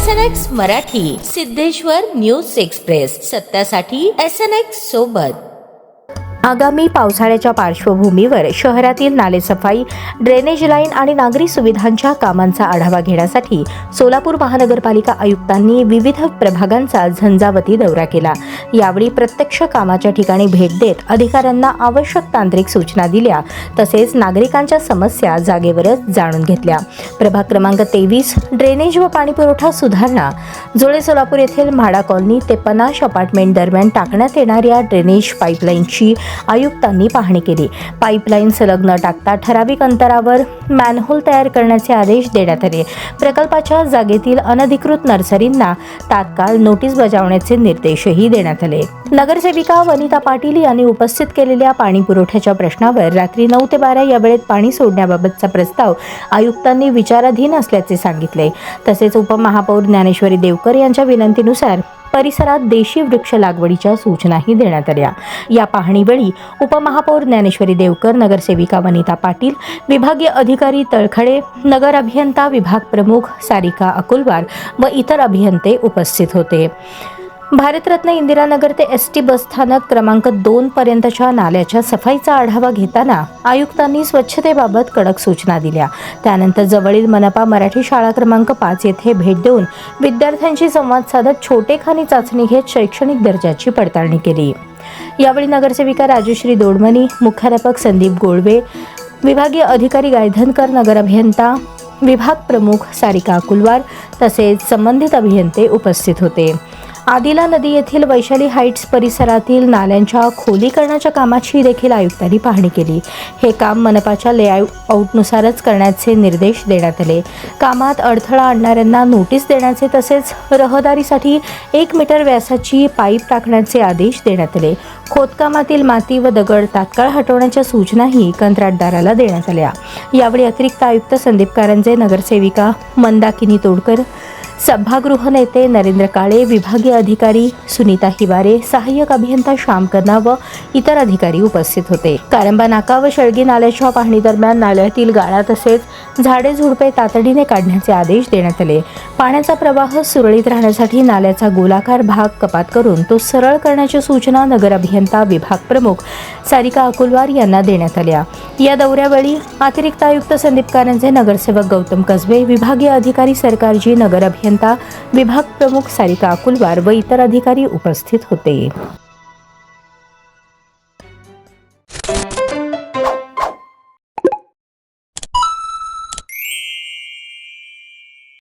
SNX Marathi, Siddheshwar news express, सत्यासाठी SNX सोबत। आगामी पावसाळ्याच्या पार्श्वभूमीवर शहरातील नालेसफाई, ड्रेनेज लाईन आणि नागरी सुविधांच्या कामांचा आढावा घेण्यासाठी सोलापूर महानगरपालिका आयुक्तांनी विविध प्रभागांचा झंझावती दौरा केला। यावेळी प्रत्यक्ष कामाच्या ठिकाणी भेट देत अधिकाऱ्यांना आवश्यक तांत्रिक सूचना दिल्या, तसेच नागरिकांच्या समस्या जागेवरच जाणून घेतल्या। प्रभाग क्रमांक 23 ड्रेनेज व पाणीपुरवठा सुधारणा, जुळे सोलापूर येथील म्हाडा कॉलनी ते पनाश अपार्टमेंट दरम्यान टाकण्यात येणाऱ्या ड्रेनेज पाईपलाईनची आयुक्तांनी पाहणी केली। पाईपलाईन सलग न टाकता ठराविक अंतरावर मॅनहोल तयार करण्याचे आदेश देण्यात आले। प्रकल्पाच्या जागेतील अनधिकृत नर्सरींना तात्काळ नोटीस बजावण्याचे निर्देशही देण्यात आले। नगरसेविका वनिता पाटील यांनी उपस्थित केलेल्या पाणी पुरवठ्याच्या प्रश्नावर रात्री 9 ते 12 या वेळेत पाणी सोडण्याबाबतचा प्रस्ताव आयुक्तांनी विचाराधीन असल्याचे सांगितले। तसेच उपमहापौर ज्ञानेश्वरी देवकर यांच्या विनंतीनुसार परिसरात देशी वृक्ष लागवडीच्या सूचनाही देण्यात आल्या। या पाहणीवेळी उपमहापौर ज्ञानेश्वरी देवकर, नगरसेविका वनिता पाटील, विभागीय अधिकारी तळखडे, नगर अभियंता विभाग प्रमुख सारिका अकुलवार व इतर अभियंते उपस्थित होते। भारतरत्न इंदिरानगर ते ST बसस्थानक क्रमांक 2 पर्यंतच्या नाल्याच्या सफाईचा आढावा घेताना आयुक्तांनी स्वच्छतेबाबत कडक सूचना दिल्या। त्यानंतर जवळील मनपा मराठी शाळा क्रमांक 5 येथे भेट देऊन विद्यार्थ्यांशी संवाद साधत छोटेखानी चाचणी घेत शैक्षणिक दर्जाची पडताळणी केली। यावेळी नगरसेविका राजश्री दोडमनी, मुख्याध्यापक संदीप गोळवे, विभागीय अधिकारी गायधनकर, नगर अभियंता विभाग प्रमुख सारिका अकुलवार तसेच संबंधित अभियंते उपस्थित होते। आदिला नदी येथील वैशाली हाईट्स परिसरातील नाल्यांच्या खोलीकरणाच्या कामाची देखील आयुक्तांनी पाहणी केली। हे काम मनपाच्या लेआउटनुसारच करण्याचे निर्देश देण्यात आले। कामात अडथळा आणणाऱ्यांना नोटीस देण्याचे तसेच रहदारीसाठी 1 मीटर व्यासाची पाईप टाकण्याचे आदेश देण्यात आले। खोदकामातील माती व दगड तात्काळ हटवण्याच्या सूचनाही कंत्राटदाराला देण्यात आल्या। यावेळी अतिरिक्त आयुक्त संदीप कारंजे, नगरसेविका मंदाकिनी तोडकर, सभागृह नेते नरेंद्र काळे, विभागीय अधिकारी सुनीता हिवारे, सहाय्यक अभियंता श्याम कन्ना व इतर अधिकारी उपस्थित होते। कारंबा नाका व शळगी नाल्याच्या पाहणी दरम्यान नाल्यातील गाळा तसेच झाडे झुडपे तातडीने काढण्याचे आदेश देण्यात आले। पाण्याचा प्रवाह सुरळीत राहण्यासाठी नाल्याचा गोलाकार भाग कपात करून तो सरळ करण्याच्या सूचना नगर अभियंता विभाग प्रमुख सारिका अकुलवार यांना देण्यात आल्या। या दौऱ्यावेळी अतिरिक्त आयुक्त संदीप कारंजे, नगरसेवक गौतम कसबे, विभागीय अधिकारी सरकारजी, नगर अभियंता विभाग प्रमुख सारिका अकुलवार व इतर अधिकारी उपस्थित होते।